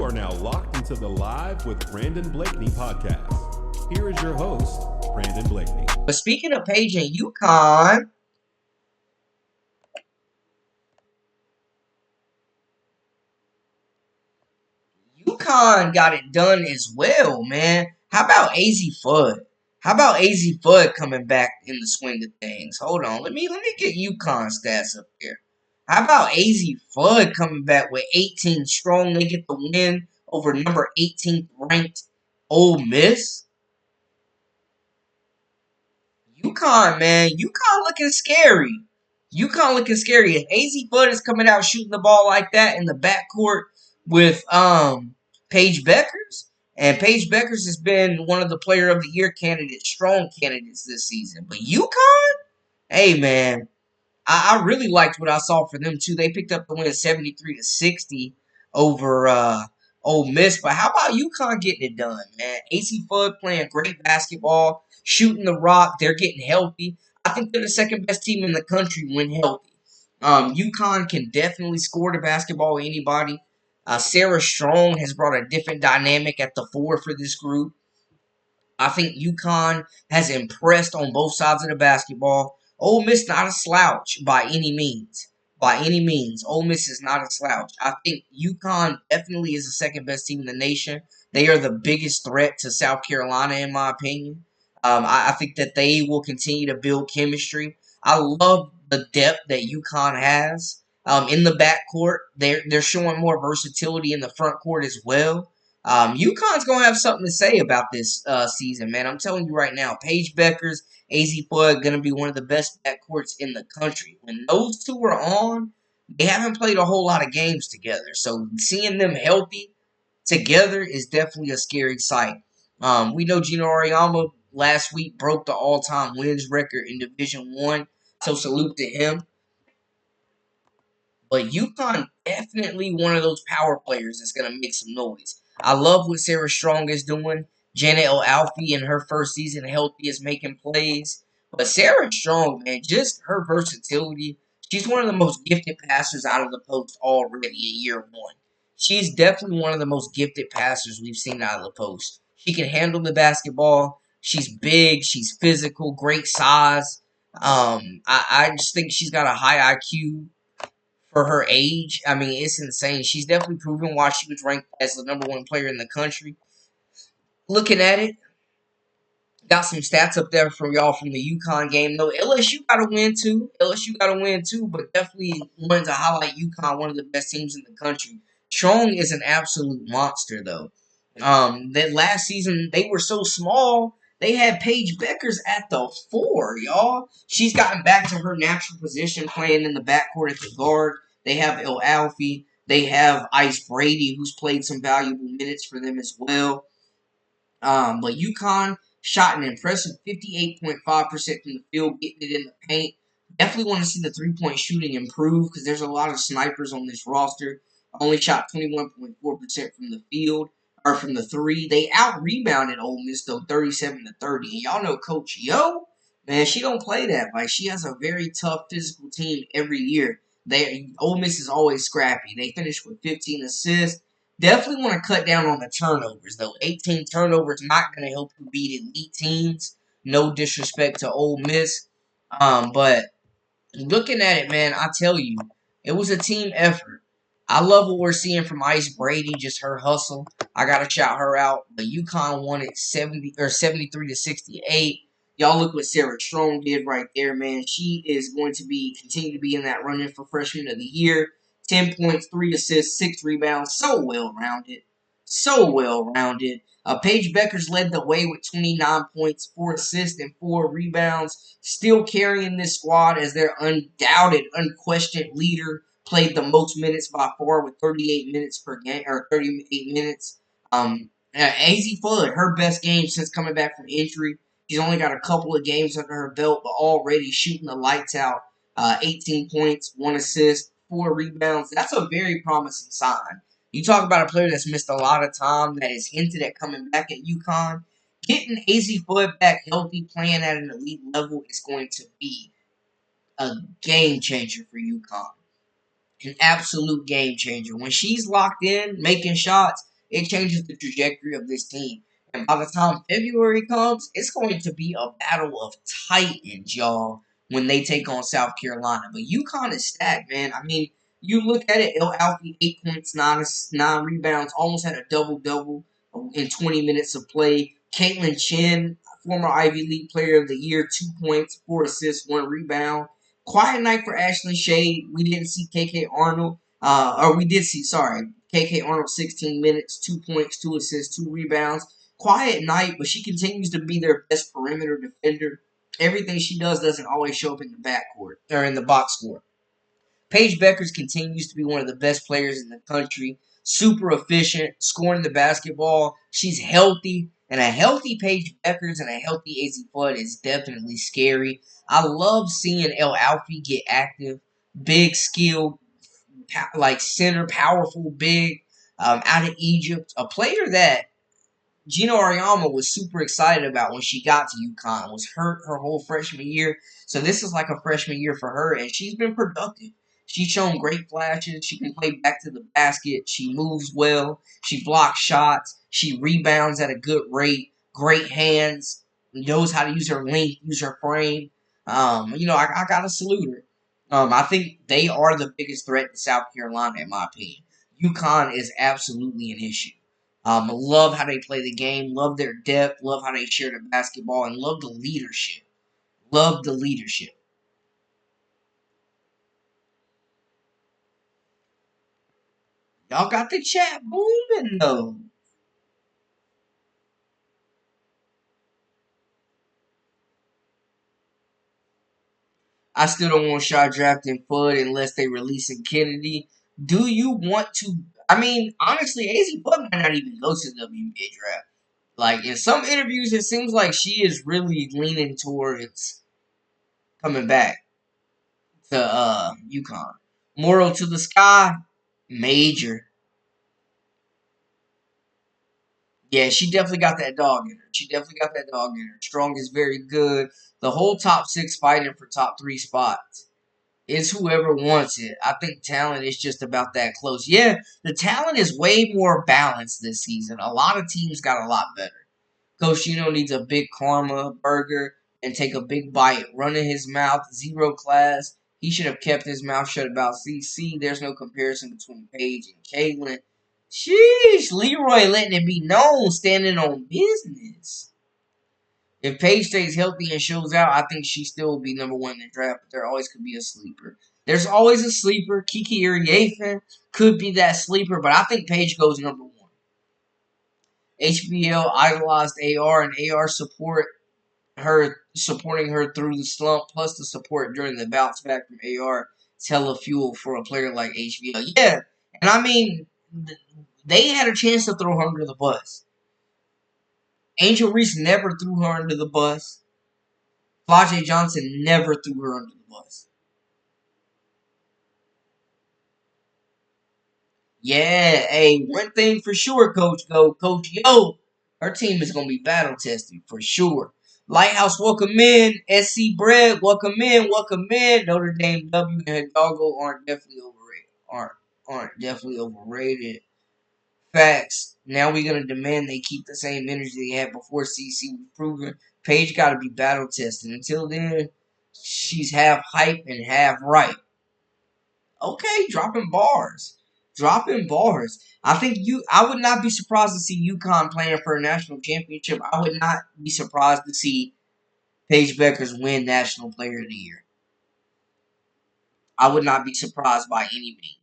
You are now locked into the Live with Brandon Blakeney podcast. Here is your host, Brandon Blakeney. But speaking of Paige and Uconn, Uconn got it done as well, man. How about Azzi Fudd? How about Azzi Fudd coming back in the swing of things? Hold on, let me get Uconn stats up here. How about Azzi Fudd coming back with 18 strong? They get the win over number 18th ranked Ole Miss. Uconn, man. Uconn looking scary. Uconn looking scary. If Azzi Fudd is coming out shooting the ball like that in the backcourt with Paige Bueckers, and Paige Bueckers has been one of the Player of the Year candidates, strong candidates this season. But Uconn, hey man, I really liked what I saw for them too. They picked up the win 73-60 over Ole Miss. But how about UConn getting it done, man? Azzi Fudd playing great basketball, shooting the rock. They're getting healthy. I think they're the second best team in the country when healthy. UConn can definitely score the basketball with anybody. Sara Strong has brought a different dynamic at the four for this group. I think UConn has impressed on both sides of the basketball. Ole Miss not a slouch by any means. By any means, Ole Miss is not a slouch. I think UConn definitely is the second best team in the nation. They are the biggest threat to South Carolina, in my opinion. I think that they will continue to build chemistry. I love the depth that UConn has in the backcourt. They're showing more versatility in the front court as well. UConn's going to have something to say about this season, man. I'm telling you right now, Paige Bueckers, Azzi Fudd, going to be one of the best backcourts in the country. When those two are on, they haven't played a whole lot of games together. So seeing them healthy together is definitely a scary sight. We know Gino Auriemma last week broke the all-time wins record in Division I. So salute to him. But UConn definitely one of those power players that's going to make some noise. I love what Sara Strong is doing. Janet Alfie in her first season healthy is making plays. But Sara Strong, man, just her versatility. She's one of the most gifted passers out of the post already in year one. She's definitely one of the most gifted passers we've seen out of the post. She can handle the basketball. She's big. She's physical. Great size. I just think she's got a high IQ for her age. I mean, it's insane. She's definitely proven why she was ranked as the number one player in the country. Looking at it, got some stats up there for y'all from the UConn game, though. LSU got to win, too. But definitely wanted to highlight UConn, one of the best teams in the country. Strong is an absolute monster, though. That last season, they were so small, they had Paige Bueckers at the 4, y'all. She's gotten back to her natural position, playing in the backcourt at the guard. They have Alfie. They have Ice Brady, who's played some valuable minutes for them as well. But UConn shot an impressive 58.5% from the field, getting it in the paint. Definitely want to see the three-point shooting improve because there's a lot of snipers on this roster. Only shot 21.4% from the field, or from the three. They out-rebounded Ole Miss, though, 37-30. And y'all know Coach Yo, man, she don't play that. Like, she has a very tough physical team every year. Ole Miss is always scrappy. They finished with 15 assists. Definitely want to cut down on the turnovers, though. 18 turnovers not going to help you beat elite teams. No disrespect to Ole Miss. But looking at it, man, I tell you, it was a team effort. I love what we're seeing from Ice Brady, just her hustle. I got to shout her out. But UConn won it 73-68. Y'all look what Sara Strong did right there, man. She is going to continue to be in that running for Freshman of the Year. 10 points, 3 assists, 6 rebounds. So well-rounded. Paige Bueckers led the way with 29 points, 4 assists, and 4 rebounds. Still carrying this squad as their undoubted, unquestioned leader. Played the most minutes by far with 38 minutes per game, or 38 minutes. Azzi Fudd, her best game since coming back from injury. She's only got a couple of games under her belt, but already shooting the lights out. 18 points, 1 assist, 4 rebounds. That's a very promising sign. You talk about a player that's missed a lot of time, that is hinted at coming back at UConn. Getting Azzi Fudd back healthy, playing at an elite level is going to be a game changer for UConn. An absolute game changer. When she's locked in, making shots, it changes the trajectory of this team. And by the time February comes, it's going to be a battle of titans, y'all, when they take on South Carolina. But UConn is stacked, man. I mean, you look at it, El Alfie, 8 points, nine rebounds, almost had a double-double in 20 minutes of play. Caitlin Chen, former Ivy League Player of the Year, 2 points, 4 assists, 1 rebound. Quiet night for Ashley Shade. We didn't see KK Arnold. Or we did see, sorry, KK Arnold, 16 minutes, 2 points, 2 assists, 2 rebounds. Quiet night, but she continues to be their best perimeter defender. Everything she does doesn't always show up in the backcourt or in the box score. Paige Bueckers continues to be one of the best players in the country. Super efficient, scoring the basketball. She's healthy. And a healthy Paige Bueckers and a healthy Azzi Fudd is definitely scary. I love seeing El Alfie get active. Big, skilled, like center, powerful, big, out of Egypt. A player that Gino Auriemma was super excited about when she got to UConn. Was hurt her whole freshman year. So this is like a freshman year for her, and she's been productive. She's shown great flashes. She can play back to the basket. She moves well. She blocks shots. She rebounds at a good rate. Great hands. Knows how to use her length, use her frame. I got to salute her. I think they are the biggest threat to South Carolina, in my opinion. UConn is absolutely an issue. Love how they play the game. Love their depth. Love how they share the basketball. And love the leadership. Love the leadership. Y'all got the chat booming, though. I still don't want Shaw drafting Fudd unless they releasing Kennedy. Do you want to? I mean, honestly, Azzi Fudd might not even go to the WNBA draft. Like, in some interviews, it seems like she is really leaning towards coming back to UConn. Moral to the sky, major. Yeah, she definitely got that dog in her. She definitely got that dog in her. Strong is very good. The whole top six fighting for top three spots. It's whoever wants it. I think talent is just about that close. Yeah, the talent is way more balanced this season. A lot of teams got a lot better. Coach needs a big karma burger and take a big bite. Running his mouth, zero class. He should have kept his mouth shut about CC. There's no comparison between Paige and Caitlin. Sheesh, Leroy letting it be known, standing on business. If Paige stays healthy and shows out, I think she still will be number one in the draft, but there always could be a sleeper. There's always a sleeper. Kiki Iriafen could be that sleeper, but I think Paige goes number one. HBL idolized AR, and AR supporting her through the slump, plus the support during the bounce back from AR. It's hella fuel for a player like HBL. Yeah, and I mean, they had a chance to throw her under the bus. Angel Reese never threw her under the bus. Flajay Johnson never threw her under the bus. Yeah, hey, one thing for sure, Coach Yo, her team is gonna be battle tested for sure. Lighthouse, welcome in. SC Bread, welcome in, welcome in. Notre Dame W and Hidalgo aren't definitely overrated. Aren't definitely overrated. Facts. Now we're gonna demand they keep the same energy they had before CC was proven. Paige got to be battle tested. Until then, she's half hype and half right. Okay, dropping bars. Dropping bars. I would not be surprised to see UConn playing for a national championship. I would not be surprised to see Paige Bueckers win National Player of the Year. I would not be surprised by any means.